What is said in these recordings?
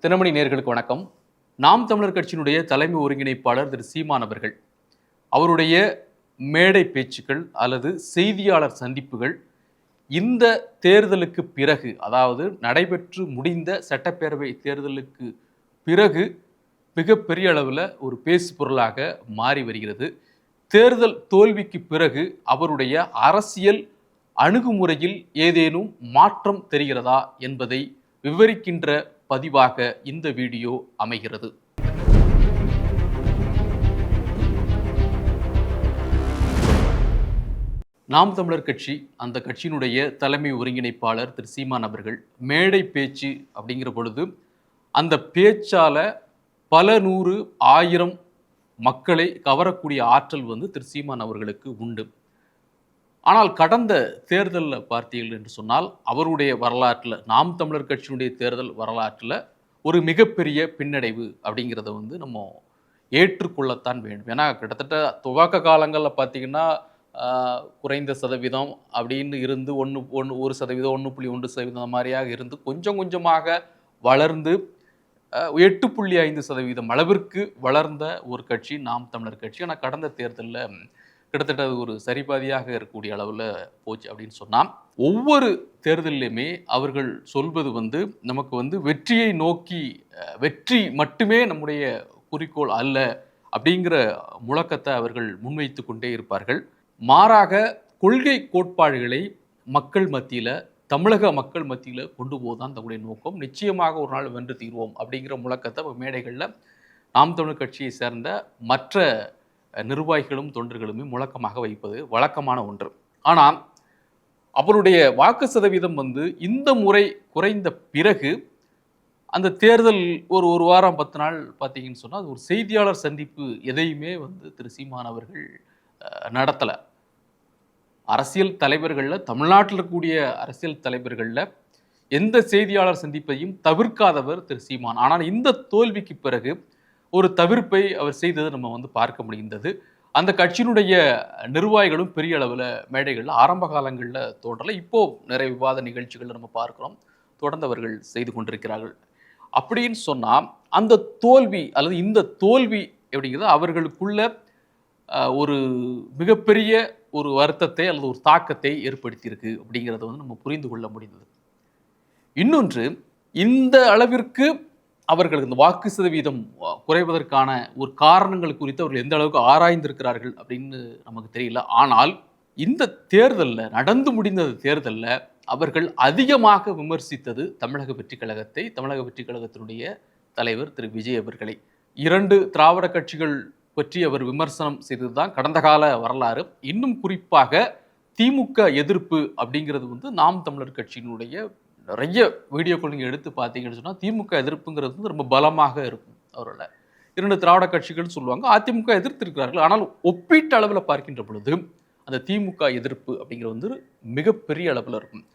தினமணி நேயர்களுக்கு வணக்கம். நாம் தமிழர் கட்சியினுடைய தலைமை ஒருங்கிணைப்பாளர் திரு சீமான் அவர்கள் அவருடைய மேடை பேச்சுக்கள் அல்லது செய்தியாளர் சந்திப்புகள் இந்த தேர்தலுக்கு பிறகு, அதாவது நடைபெற்று முடிந்த சட்டப்பேரவை தேர்தலுக்கு பிறகு மிகப்பெரிய அளவில் ஒரு பேசு பொருளாக மாறி வருகிறது. தேர்தல் தோல்விக்கு பிறகு அவருடைய அரசியல் அணுகுமுறையில் ஏதேனும் மாற்றம் தெரிகிறதா என்பதை விவரிக்கின்ற பதிவாக இந்த வீடியோ அமைகிறது. நாம் தமிழர் கட்சி, அந்த கட்சியினுடைய தலைமை ஒருங்கிணைப்பாளர் திரு சீமான் அவர்கள் மேடை பேச்சு அப்படிங்கிற பொழுது அந்த பேச்சால பல நூறு ஆயிரம் மக்களை கவரக்கூடிய ஆற்றல் திரு சீமான் அவர்களுக்கு உண்டு. ஆனால் கடந்த தேர்தலில் பார்த்தீர்கள் என்று சொன்னால் அவருடைய வரலாற்றில், நாம் தமிழர் கட்சியினுடைய தேர்தல் வரலாற்றில் ஒரு மிகப்பெரிய பின்னடைவு அப்படிங்கிறத நம்ம ஏற்றுக்கொள்ளத்தான் வேண்டும். ஏன்னா கிட்டத்தட்ட துவக்க காலங்களில் பார்த்தீங்கன்னா குறைந்த சதவீதம் அப்படின்னு இருந்து 1% 1.1% மாதிரியாக இருந்து கொஞ்சம் கொஞ்சமாக வளர்ந்து 8.5% அளவிற்கு வளர்ந்த ஒரு கட்சி நாம் தமிழர் கட்சி. ஆனால் கடந்த தேர்தலில் கிட்டத்தட்ட ஒரு சரிபாதியாக இருக்கக்கூடிய அளவில் போச்சு அப்படின்னு சொன்னால், ஒவ்வொரு தேர்தலிலுமே அவர்கள் சொல்வது நமக்கு வெற்றியை நோக்கி, வெற்றி மட்டுமே நம்முடைய குறிக்கோள் அல்ல அப்படிங்கிற முழக்கத்தை அவர்கள் முன்வைத்து கொண்டே இருப்பார்கள். மாறாக கொள்கை கோட்பாடுகளை மக்கள் மத்தியில், தமிழக மக்கள் மத்தியில் கொண்டு போதுதான் தங்களுடைய நோக்கம். நிச்சயமாக ஒரு நாள் வென்று தீர்வோம் அப்படிங்கிற முழக்கத்தை மேடைகளில் நாம் தமிழர் கட்சியை சேர்ந்த மற்ற நிர்வாகிகளும் தொண்டர்களுமே முழக்கமாக வைப்பது வழக்கமான ஒன்று. ஆனால் அவருடைய வாக்கு சதவீதம் இந்த முறை குறைந்த பிறகு அந்த தேர்தல் ஒரு வாரம் 10 நாள் பார்த்தீங்கன்னு சொன்னால் அது ஒரு செய்தியாளர் சந்திப்பு எதையுமே திரு சீமான் அவர்கள் நடத்தலை. அரசியல் தலைவர்களில், தமிழ்நாட்டில் இருக்கக்கூடிய அரசியல் தலைவர்களில் எந்த செய்தியாளர் சந்திப்பையும் தவிர்க்காதவர் திரு சீமான். ஆனால் இந்த தோல்விக்கு பிறகு ஒரு தவிர்ப்பை அவர் செய்தது நம்ம பார்க்க முடிந்தது. அந்த கட்சியினுடைய நிர்வாகிகளும் பெரிய அளவில் மேடைகளில் ஆரம்ப காலங்களில் தோன்றலை. இப்போது நிறைய விவாத நிகழ்ச்சிகள் நம்ம பார்க்குறோம், தொடர்ந்து அவர்கள் செய்து கொண்டிருக்கிறார்கள். அப்படின்னு சொன்னால் அந்த தோல்வி அல்லது இந்த தோல்வி அப்படிங்கிறது அவர்களுக்குள்ள ஒரு மிகப்பெரிய ஒரு வருத்தத்தை அல்லது ஒரு தாக்கத்தை ஏற்படுத்தியிருக்கு அப்படிங்கிறத நம்ம புரிந்து கொள்ள முடிந்தது. இன்னொன்று, இந்த அளவிற்கு அவர்களுக்கு இந்த வாக்கு சதவீதம் குறைவதற்கான ஒரு காரணங்கள் குறித்து அவர்கள் எந்த அளவுக்கு ஆராய்ந்திருக்கிறார்கள் அப்படின்னு நமக்கு தெரியல. ஆனால் இந்த தேர்தலில், நடந்து முடிந்த தேர்தலில் அவர்கள் அதிகமாக விமர்சித்தது தமிழக வெற்றி கழகத்தை, தமிழக வெற்றி கழகத்தினுடைய தலைவர் திரு விஜய் அவர்களை. 2 திராவிட கட்சிகள் பற்றி அவர் விமர்சனம் செய்தது தான் கடந்த கால வரலாறு. இன்னும் குறிப்பாக திமுக எதிர்ப்பு அப்படிங்கிறது நாம் தமிழர் கட்சியினுடைய நிறைய வீடியோக்கள் நீங்கள் எடுத்து பார்த்தீங்கன்னு சொன்னால் திமுக எதிர்ப்புங்கிறது ரொம்ப பலமாக இருக்கும். அவரோட 2 திராவிட கட்சிகள் சொல்லுவாங்க, அதிமுக எதிர்த்திருக்கிறார்கள். ஆனால் ஒப்பீட்டு அளவில் பார்க்கின்ற பொழுது அந்த திமுக எதிர்ப்பு அப்படிங்கிறது மிகப்பெரிய அளவில் இருக்கும்.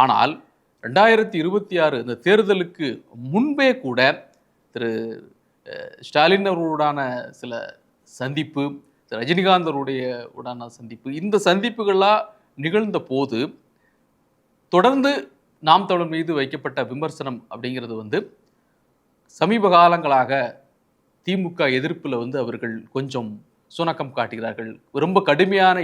ஆனால் 2026 இந்த தேர்தலுக்கு முன்பே கூட திரு ஸ்டாலின் அவர்களுடான சில சந்திப்பு, ரஜினிகாந்த் அவருடைய உடான சந்திப்பு, இந்த சந்திப்புகள்லாம் நிகழ்ந்த போது தொடர்ந்து நாம் தமிழர் மீது வைக்கப்பட்ட விமர்சனம் அப்படிங்கிறது சமீப காலங்களாக திமுக எதிர்ப்பில் அவர்கள் கொஞ்சம் சுணக்கம் காட்டுகிறார்கள், ரொம்ப கடுமையான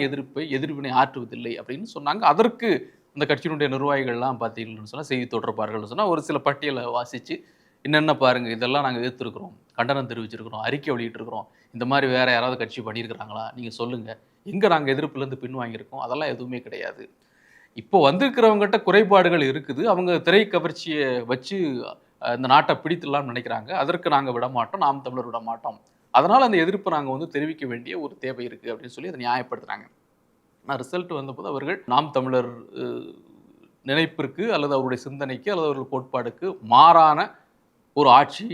எதிர்வினை ஆற்றுவதில்லை அப்படின்னு சொன்னாங்க. அதற்கு அந்த கட்சியினுடைய நிர்வாகிகள்லாம் பார்த்தீங்கன்னு சொன்னால், செய்தி தொடர்பார்கள் சொன்னால் ஒரு சில பட்டியலை வாசித்து என்னென்ன பாருங்கள், இதெல்லாம் நாங்கள் எதிர்த்துருக்குறோம், கண்டனம் தெரிவிச்சிருக்கிறோம், அறிக்கை வெளியிட்டிருக்கிறோம், இந்த மாதிரி வேறு யாராவது கட்சி பண்ணியிருக்கிறாங்களா, நீங்கள் சொல்லுங்கள், எங்கே நாங்கள் எதிர்ப்புலேருந்து பின்வாங்கியிருக்கோம், அதெல்லாம் எதுவுமே கிடையாது. இப்போ வந்திருக்கிறவங்ககிட்ட குறைபாடுகள் இருக்குது, அவங்க திரை கவர்ச்சியை வச்சு இந்த நாட்டை பிடித்துடலாம்னு நினைக்கிறாங்க, அதற்கு நாங்கள் விட மாட்டோம், நாம் தமிழர் விட மாட்டோம், அதனால் அந்த எதிர்ப்பை நாங்கள் தெரிவிக்க வேண்டிய ஒரு தேவை இருக்குது அப்படின்னு சொல்லி அதை நியாயப்படுத்துகிறாங்க. ஆனால் ரிசல்ட் வந்தபோது அவர்கள் நாம் தமிழர் நினைப்பிற்கு அல்லது அவருடைய சிந்தனைக்கு அல்லது அவர்கள் கோட்பாடுக்கு மாறான ஒரு ஆட்சி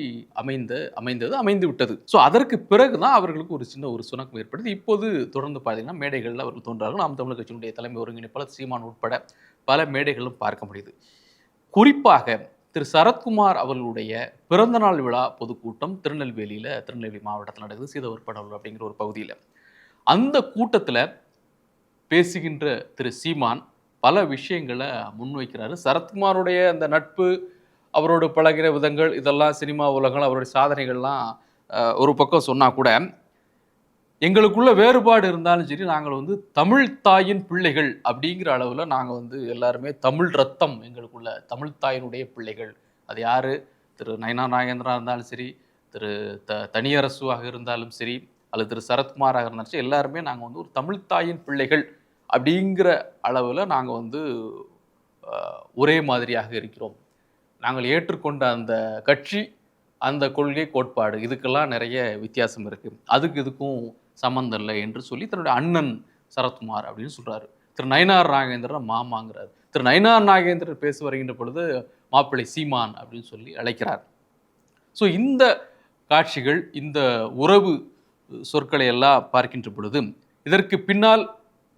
அமைந்து விட்டது. ஸோ அதற்கு பிறகு தான் அவர்களுக்கு ஒரு சின்ன ஒரு சுணக்கம் ஏற்படுது. இப்போது தொடர்ந்து பார்த்தீங்கன்னா மேடைகளில் அவர்கள் தோன்றார்கள். நாம் தமிழர் கட்சியினுடைய தலைமை ஒருங்கிணைப்பாளர் சீமான் உட்பட பல மேடைகளும் பார்க்க முடியுது. குறிப்பாக திரு சரத்குமார் அவர்களுடைய பிறந்தநாள் விழா பொதுக்கூட்டம் திருநெல்வேலி மாவட்டத்தில் நடக்குது, சீதவர்படல் அப்படிங்கிற ஒரு பகுதியில். அந்த கூட்டத்தில் பேசுகின்ற திரு சீமான் பல விஷயங்களை முன்வைக்கிறாரு. சரத்குமாருடைய அந்த நட்பு அவரோடு பழகிற விதங்கள் இதெல்லாம் சினிமா உலகம் அவருடைய சாதனைகள்லாம் ஒரு பக்கம் சொன்னா கூட எங்களுக்குள்ள வேறுபாடு இருந்தாலும் சரி நாங்கள் வந்து தமிழ் தாயின் பிள்ளைகள் அப்படிங்கிற அளவில் நாங்கள் வந்து எல்லாருமே தமிழ் ரத்தம் எங்களுக்குள்ள தமிழ் தாயினுடைய பிள்ளைகள். அது யாரு திரு நயனா நாகேந்திரா இருந்தாலும் சரி, திரு தனியரசுவாக இருந்தாலும் சரி, அல்லது திரு சரத்குமாராக இருந்தாலும் சரி, எல்லாருமே நாங்கள் வந்து ஒரு தமிழ் தாயின் பிள்ளைகள் அப்படிங்கிற அளவில் நாங்கள் வந்து ஒரே மாதிரியாக இருக்கிறோம். நாங்கள் ஏற்றுக்கொண்ட அந்த கட்சி, அந்த கொள்கை கோட்பாடு இதுக்கெல்லாம் நிறைய வித்தியாசம் இருக்கு, அதுக்கு இதுக்கும் சம்மந்தம் இல்லை என்று சொல்லி தன்னுடைய அண்ணன் சரத்குமார் அப்படின்னு சொல்றாரு. திரு நயினார் நாகேந்திரன் மாமாங்கிறார். திரு நயினார் நாகேந்திரன் பேசி வருகின்ற பொழுது மாப்பிள்ளை சீமான் அப்படின்னு சொல்லி அழைக்கிறார். ஸோ இந்த காட்சிகள், இந்த உறவு சொற்களை எல்லாம் பார்க்கின்ற பொழுது இதற்கு பின்னால்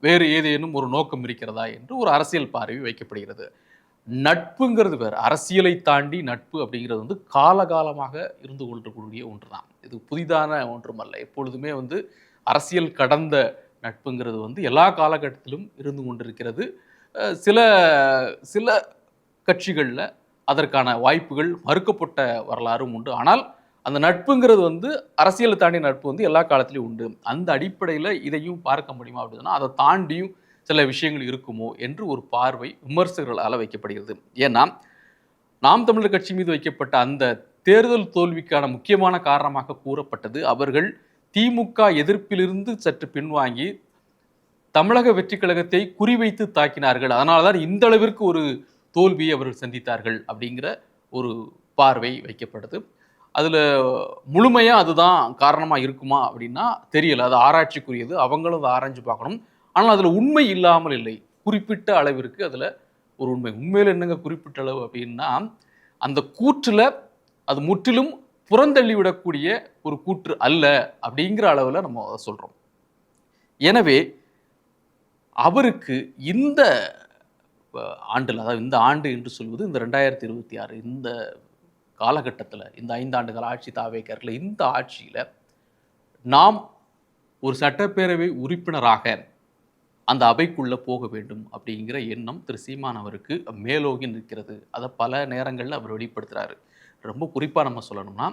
வேறு ஏதேனும் ஒரு நோக்கம் இருக்கிறதா என்று ஒரு அரசியல் பார்வை வைக்கப்படுகிறது. நட்புங்கிறது வேறு, அரசியலை தாண்டி நட்பு அப்படிங்கிறது வந்து காலகாலமாக இருந்து கொண்டிருக்கக்கூடிய ஒன்று தான். இது புதிதான ஒன்றும் அல்ல. எப்பொழுதுமே வந்து அரசியல் கடந்த நட்புங்கிறது வந்து எல்லா காலகட்டத்திலும் இருந்து கொண்டிருக்கிறது. சில சில கட்சிகளில் அதற்கான வாய்ப்புகள் மறுக்கப்பட்ட வரலாறும் உண்டு. ஆனால் அந்த நட்புங்கிறது வந்து அரசியலை தாண்டிய நட்பு வந்து எல்லா காலத்திலையும் உண்டு. அந்த அடிப்படையில் இதையும் பார்க்க முடியுமா அப்படின்னா அதை தாண்டியும் சில விஷயங்கள் இருக்குமோ என்று ஒரு பார்வை விமர்சகர்களால் வைக்கப்படுகிறது. ஏன்னா நாம் தமிழர் கட்சி மீது வைக்கப்பட்ட அந்த தேர்தல் தோல்விக்கான முக்கியமான காரணமாக கூறப்பட்டது அவர்கள் திமுக எதிர்ப்பிலிருந்து சற்று பின்வாங்கி தமிழக வெற்றி கழகத்தை குறிவைத்து தாக்கினார்கள், அதனால்தான் இந்த அளவிற்கு ஒரு தோல்வியை அவர்கள் சந்தித்தார்கள் அப்படிங்கிற ஒரு பார்வை வைக்கப்படுது. அதுல முழுமையா அதுதான் காரணமா இருக்குமா அப்படின்னா தெரியல, அது ஆராய்ச்சிக்குரியது, அவங்களும் அதை ஆராய்ச்சி பார்க்கணும். ஆனால் அதுல உண்மை இல்லாமல் இல்லை, குறிப்பிட்ட அளவிற்கு அதுல ஒரு உண்மை. உண்மையில என்னங்க குறிப்பிட்ட அளவு அப்படின்னா அந்த கூற்றுல அது முற்றிலும் புறந்தள்ளி விடக்கூடிய ஒரு கூற்று அல்ல அப்படிங்கிற அளவில் நம்ம சொல்றோம். எனவே அவருக்கு இந்த ஆண்டில், அதாவது இந்த ஆண்டு என்று சொல்வது இந்த 2026 இந்த காலகட்டத்தில், இந்த 5 ஆண்டுகள் ஆட்சி தாவேக்கர்ல இந்த ஆட்சியில் நாம் ஒரு சட்டப்பேரவை உறுப்பினராக அந்த அவைக்குள்ள போக வேண்டும் அப்படிங்கிற எண்ணம் திரு சீமான் அவருக்கு மேலோங்கி நிற்கிறது. அதை பல நேரங்களில் அவர் வெளிப்படுத்துறாரு. ரொம்ப குறிப்பாக நம்ம சொல்லணும்னா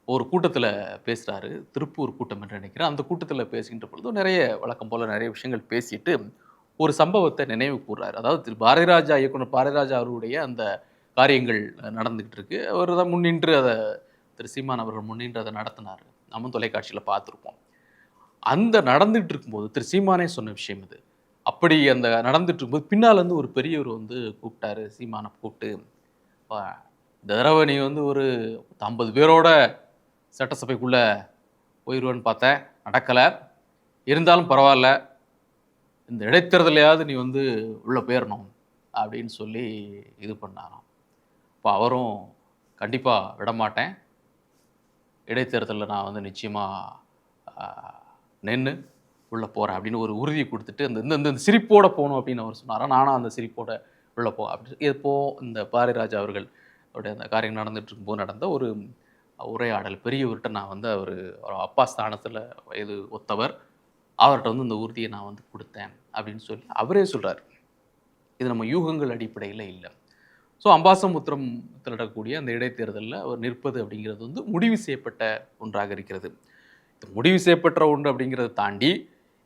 ஒரு கூட்டத்தில் பேசுகிறாரு, திருப்பூர் கூட்டம் என்று நினைக்கிறேன். அந்த கூட்டத்தில் பேசுகின்ற பொழுது நிறைய வழக்கம் போல் நிறைய விஷயங்கள் பேசிட்டு ஒரு சம்பவத்தை நினைவு கூறுறாரு. அதாவது திரு பாரதிராஜா, இயக்குனர் பாரதிராஜா அவருடைய அந்த காரியங்கள் நடந்துகிட்டு இருக்கு. அவர் தான் முன்னின்று அதை திரு சீமான் அவர்கள் முன்னின்று அதை நடத்தினார். நம்ம தொலைக்காட்சியில் பார்த்துருப்போம். அந்த நடந்துகிட்டு இருக்கும்போது திரு சீமானே சொன்ன விஷயம் இது. அப்படி அந்த நடந்துட்டு இருக்கும்போது பின்னால் வந்து ஒரு பெரியவர் வந்து கூப்பிட்டாரு சீமானை, கூப்பிட்டு இந்த தடவை நீ வந்து ஒரு 50 பேரோட சட்டசபைக்குள்ள போயிடுவேன்னு பார்த்தேன், நடக்கலை, இருந்தாலும் பரவாயில்ல, இந்த இடைத்தேர்தலையாவது நீ வந்து உள்ளே போயிடணும் அப்படின்னு சொல்லி இது பண்ணாராம். இப்போ அவரும் கண்டிப்பாக விடமாட்டேன், இடைத்தேர்தலில் நான் வந்து நிச்சயமாக நின்று உள்ளே போகிறேன் அப்படின்னு ஒரு உறுதியை கொடுத்துட்டு இந்த இந்த சிரிப்போட போகணும் அப்படின்னு அவர் சொன்னாராம். நானும் அந்த சிரிப்போட உள்ளே போ அப்படி. இப்போ இந்த பாரதிராஜா அவர்கள் அவருடைய அந்த காரியம் நடந்துட்டு இருக்கும்போது நடந்த ஒரு உரையாடல், பெரியவர்கிட்ட நான் வந்து அவர் அப்பா ஸ்தானத்தில் வயது ஒத்தவர், அவர்கிட்ட வந்து இந்த உறுதியை நான் வந்து கொடுத்தேன் அப்படின்னு சொல்லி அவரே சொல்கிறார். இது நம்ம யூகங்கள் அடிப்படையில் இல்லை. ஸோ அம்பாசமுத்திரத்தில் நடக்கக்கூடிய அந்த இடைத்தேர்தலில் அவர் நிற்பது அப்படிங்கிறது வந்து முடிவு செய்யப்பட்ட ஒன்றாக இருக்கிறது. முடிவு செய்யப்பட்ட ஒன்று அப்படிங்கிறத தாண்டி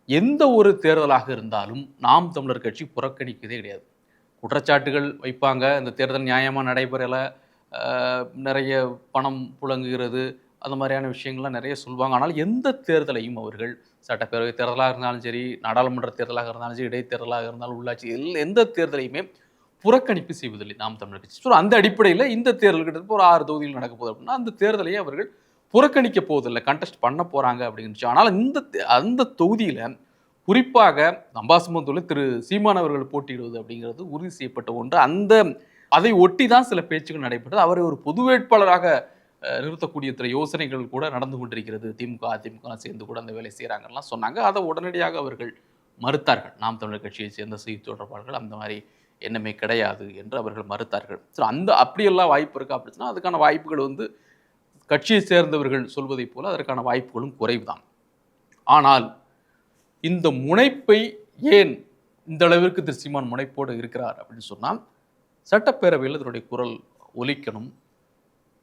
எந்த ஒரு தேர்தலாக இருந்தாலும் நாம் தமிழர் கட்சி புறக்கணிக்கதே கிடையாது. குற்றச்சாட்டுகள் வைப்பாங்க, இந்த தேர்தல் நியாயமாக நடைபெறலை, நிறைய பணம் புழங்குகிறது, அந்த மாதிரியான விஷயங்கள்லாம் நிறைய சொல்லுவாங்க. ஆனால் எந்த தேர்தலையும் அவர்கள், சட்டப்பேரவை தேர்தலாக இருந்தாலும் சரி, நாடாளுமன்ற தேர்தலாக இருந்தாலும் சரி, இடைத்தேர்தலாக இருந்தாலும், உள்ளாட்சி எந்த தேர்தலையுமே புறக்கணிப்பு செய்வதில்லை நாம் தமிழர் கட்சி. ஸோ அந்த அடிப்படையில் இந்த தேர்தல் கிட்ட ஒரு 6 தொகுதிகள் நடக்க போகுது அப்படின்னா அந்த தேர்தலையே அவர்கள் புறக்கணிக்க போவதில்லை, கண்டெஸ்ட் பண்ண போகிறாங்க அப்படிங்கிறது. ஆனால் அந்த தொகுதியில் குறிப்பாக அம்பாசமுத்திரத்தில் திரு சீமான் அவர்கள் போட்டியிடுவது அப்படிங்கிறது உறுதி செய்யப்பட்ட ஒன்று. அதை ஒட்டி தான் சில பேச்சுகள் நடைபெற்றது. அவரை ஒரு பொது வேட்பாளராக நிறுத்தக்கூடிய சில யோசனைகள் கூட நடந்து கொண்டிருக்கிறது. திமுக அதிமுக சேர்ந்து கூட அந்த வேலை செய்கிறாங்கலாம் சொன்னாங்க. அதை உடனடியாக அவர்கள் மறுத்தார்கள். நாம் தமிழர் கட்சியை சேர்ந்த செய்தி தொடர்பாளர்கள் அந்த மாதிரி எண்ணமே கிடையாது என்று அவர்கள் மறுத்தார்கள். ஸோ அப்படியெல்லாம் வாய்ப்பு இருக்கா அப்படின்னா அதுக்கான வாய்ப்புகள் வந்து கட்சியை சேர்ந்தவர்கள் சொல்வதை போல அதற்கான வாய்ப்புகளும் குறைவுதான். ஆனால் இந்த முனைப்பை ஏன் இந்த அளவிற்கு திரு சீமான் முனைப்போடு இருக்கிறார் அப்படின்னு சொன்னால், சட்டப்பேரவையில் இதனுடைய குரல் ஒலிக்கணும்.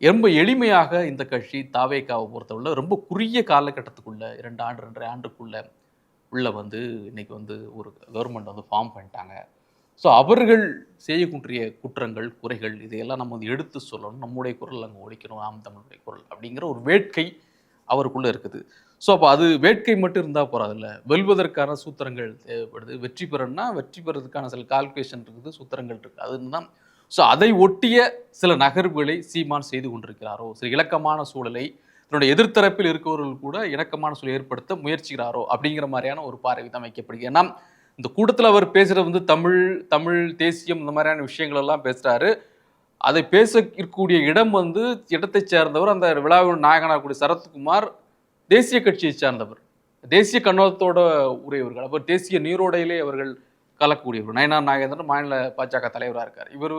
ரொம்ப எளிமையாக இந்த கட்சி தாவேகாவை பொறுத்தவரை ரொம்ப குறுகிய காலகட்டத்துக்குள்ள 2 ஆண்டு 2.5 ஆண்டுக்குள்ள உள்ள வந்து இன்னைக்கு வந்து ஒரு கவர்மெண்ட் வந்து ஃபார்ம் பண்ணிட்டாங்க. ஸோ அவர்கள் செய்யக்கூடிய குற்றங்கள், குறைகள் இதையெல்லாம் நம்ம வந்து எடுத்து சொல்லணும். நம்முடைய குரல் அங்கே ஒலிக்கணும். நாம் தமிழுடைய குரல் அப்படிங்கிற ஒரு வேட்கை அவருக்குள்ள இருக்குது. ஸோ அப்போ அது வேட்கை மட்டும் இருந்தால் போறாதுல்ல. வெல்வதற்கான சூத்திரங்கள் தேவைப்படுது. வெற்றி பெறணும்னா வெற்றி பெறதுக்கான சில கால்குலேஷன் இருக்குது, சூத்திரங்கள் இருக்குது. அதுதான். ஸோ அதை ஒட்டிய சில நகர்வுகளை சீமான் செய்து கொண்டிருக்கிறாரோ, சில இலக்கமான சூழலை தன்னுடைய எதிர்த்தரப்பில் இருக்கவர்கள் கூட இணக்கமான சூழலை ஏற்படுத்த முயற்சிக்கிறாரோ அப்படிங்கிற மாதிரியான ஒரு பார்வை தான் வைக்கப்படுகிறது. ஏன்னா இந்த கூட்டத்தில் அவர் பேசுறது வந்து தமிழ் தேசியம் இந்த மாதிரியான விஷயங்கள் எல்லாம் பேசுறாரு. அதை பேச இருக்கக்கூடிய இடம் வந்து இடத்தை சேர்ந்தவர், அந்த விழாவின் நாயகனாக கூடிய சரத்குமார் தேசிய கட்சியை சார்ந்தவர், தேசிய கண்ணோட்டத்தோட உரியவர்கள். அவர் தேசிய நீரோடையிலே அவர்கள் கலக்கக்கூடியவர். நயனார் நாகேந்திரன் மாநில பாஜக தலைவராக இருக்கார். இவர்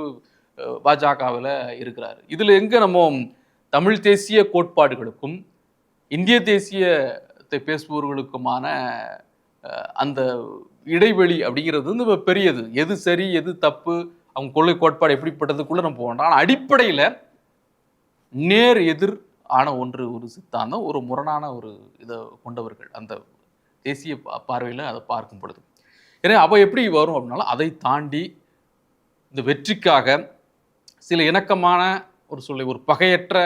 பாஜகவில் இருக்கிறார். இதில் எங்கே நம்ம தமிழ் தேசிய கோட்பாடுகளுக்கும் இந்திய தேசியத்தை பேசுபவர்களுக்குமான அந்த இடைவெளி அப்படிங்கிறது வந்து பெரியது. எது சரி எது தப்பு, அவங்க கொள்கை கோட்பாடு எப்படிப்பட்டதுக்குள்ள நம்ம போகணும். ஆனால் அடிப்படையில் நேர் எதிர் ஆன ஒரு சித்தாந்தம், ஒரு முரணான ஒரு இதை கொண்டவர்கள் அந்த தேசிய பார்வையில் அதை பார்க்கும் பொழுது. ஏன்னா அப்போ எப்படி வரும் அப்படின்னாலும் அதை தாண்டி இந்த வெற்றிக்காக சில இணக்கமான ஒரு பகையற்ற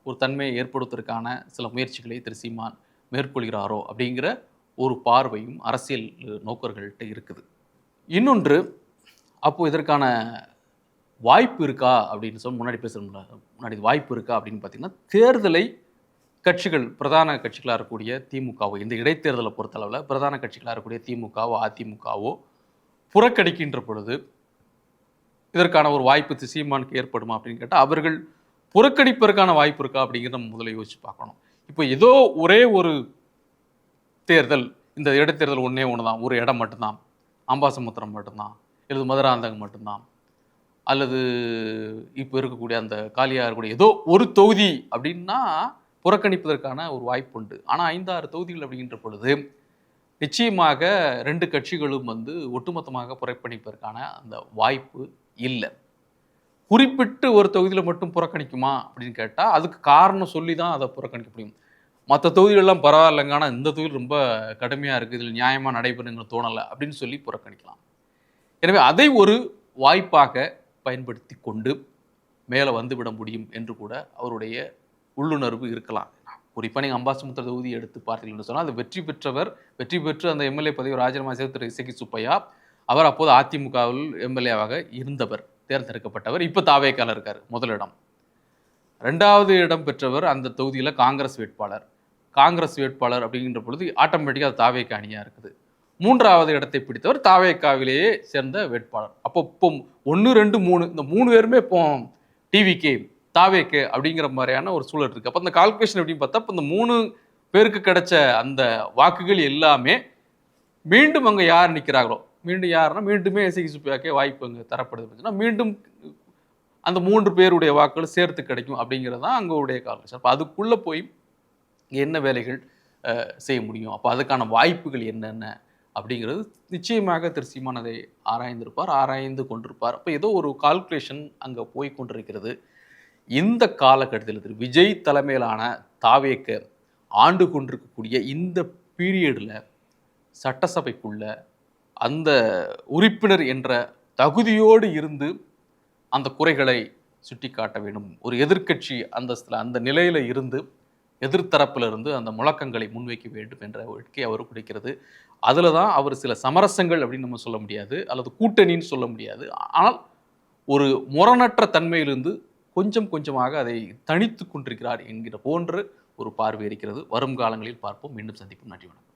ஒரு தன்மையை ஏற்படுத்துவதற்கான சில முயற்சிகளை திரு சீமான் மேற்கொள்கிறாரோ அப்படிங்கிற ஒரு பார்வையும் அரசியல் நோக்கர்கள்ட்ட இருக்குது. இன்னொன்று, அப்போ இதற்கான வாய்ப்பு இருக்கா அப்படின்னு சொல்லி முன்னாடி வாய்ப்பு இருக்கா அப்படின்னு பார்த்தீங்கன்னா, தேர்தலை கட்சிகள் பிரதான கட்சிகளாக இருக்கக்கூடிய திமுகவோ, இந்த இடைத்தேர்தலை பொறுத்தளவில் பிரதான கட்சிகளாக இருக்கக்கூடிய திமுகவோ அதிமுகவோ புறக்கணிக்கின்ற பொழுது இதற்கான ஒரு வாய்ப்பு சீமானுக்கு ஏற்படுமா அப்படின்னு கேட்டால், அவர்கள் புறக்கணிப்பதற்கான வாய்ப்பு இருக்கா அப்படிங்கிறத நம்ம முதல்ல யோசிச்சு பார்க்கணும். இப்போ ஏதோ ஒரே ஒரு தேர்தல், இந்த இடைத்தேர்தல் ஒன்றே ஒன்று தான், ஒரு இடம் மட்டும்தான், அம்பாசமுத்திரம் மட்டும்தான், அல்லது மதுராந்தகம் மட்டும்தான், அல்லது இப்போ இருக்கக்கூடிய அந்த காலியாக இருக்கக்கூடிய ஏதோ ஒரு தொகுதி அப்படின்னா புறக்கணிப்பதற்கான ஒரு வாய்ப்பு உண்டு. ஆனால் 5-6 தொகுதிகள் அப்படிங்கின்ற பொழுது நிச்சயமாக 2 கட்சிகளும் வந்து ஒட்டுமொத்தமாக புறக்கணிப்பதற்கான அந்த வாய்ப்பு இல்லை. குறிப்பிட்டு ஒரு தொகுதியில் மட்டும் புறக்கணிக்குமா அப்படின்னு கேட்டால் அதுக்கு காரணம் சொல்லி தான் அதை புறக்கணிக்க முடியும். மற்ற தொகுதிகளெல்லாம் பரவாயில்லைங்க, ஆனால் இந்த தொகுதி ரொம்ப கடுமையாக இருக்குது, இதில் நியாயமாக நடைபெறுங்கிற தோணலை அப்படின்னு சொல்லி புறக்கணிக்கலாம். எனவே அதை ஒரு வாய்ப்பாக பயன்படுத்தி கொண்டு மேலே வந்துவிட முடியும் என்று கூட அவருடைய உள்ளுணர்வு இருக்கலாம். குறிப்பாக நீங்கள் அம்பாசமுத்திர தொகுதியை எடுத்து பார்த்தீங்கன்னு சொன்னால், அது வெற்றி பெற்று அந்த எம்எல்ஏ பதவி ராஜினாமா செய்த திரு இசக்கி சுப்பையா. அவர் அப்போது அதிமுகவில் எம்எல்ஏவாக இருந்தவர், தேர்ந்தெடுக்கப்பட்டவர். இப்போ தாவேக்கால இருக்கார். முதலிடம். 2வது இடம் பெற்றவர் அந்த தொகுதியில் காங்கிரஸ் வேட்பாளர் அப்படிங்கின்ற பொழுது ஆட்டோமேட்டிக்காக அது தாவேக்கா அணியாக இருக்குது. 3வது இடத்தை பிடித்தவர் தாவேக்காவிலேயே சேர்ந்த வேட்பாளர். அப்போ இப்போ 1, 2, 3 இந்த 3 பேருமே இப்போ டிவிகே தாவேக்கே அப்படிங்கிற மாதிரியான ஒரு சூழல் இருக்குது. அப்போ அந்த கால்குலேஷன் எப்படின்னு பார்த்தா, இப்போ இந்த 3 பேருக்கு கிடைச்ச அந்த வாக்குகள் எல்லாமே மீண்டும் அங்கே யார் நிற்கிறார்களோ, மீண்டும் யாருன்னா மீண்டுமே இசக்கி சுப்பையாக்கே வாய்ப்பு அங்கே தரப்படுதுன்னா மீண்டும் அந்த 3 பேருடைய வாக்குகள் சேர்த்து கிடைக்கும் அப்படிங்கிறது தான் அங்கே கால்குலேஷன். அப்போ அதுக்குள்ளே போய் என்ன வேலைகள் செய்ய முடியும், அப்போ அதுக்கான வாய்ப்புகள் என்னென்ன அப்படிங்கிறது நிச்சயமாக திரு சீமான் அதை ஆராய்ந்து கொண்டிருப்பார். அப்போ ஏதோ ஒரு கால்குலேஷன் அங்கே போய் கொண்டிருக்கிறது. இந்த காலகட்டத்தில் திரு விஜய் தலைமையிலான தாவேக்க ஆண்டு கொண்டிருக்கக்கூடிய இந்த பீரியடில் சட்டசபைக்குள்ள அந்த உறுப்பினர் என்ற தகுதியோடு இருந்து அந்த குறைகளை சுட்டி காட்ட வேண்டும். ஒரு எதிர்க்கட்சி அந்தஸ்தில் அந்த நிலையில் இருந்து எதிர்த்தரப்பிலிருந்து அந்த முழக்கங்களை முன்வைக்க வேண்டும் என்ற வேட்கை அவர் குடிக்கிறது. அதில் தான் அவர் சில சமரசங்கள் அப்படின்னு நம்ம சொல்ல முடியாது, அல்லது கூட்டணின்னு சொல்ல முடியாது. ஆனால் ஒரு முரணற்ற தன்மையிலிருந்து கொஞ்சமாக அதை தனித்து கொண்டிருக்கிறார் என்கிற போன்று ஒரு பார்வை இருக்கிறது. வரும் காலங்களில் பார்ப்போம். மீண்டும் சந்திப்போம். நன்றி, வணக்கம்.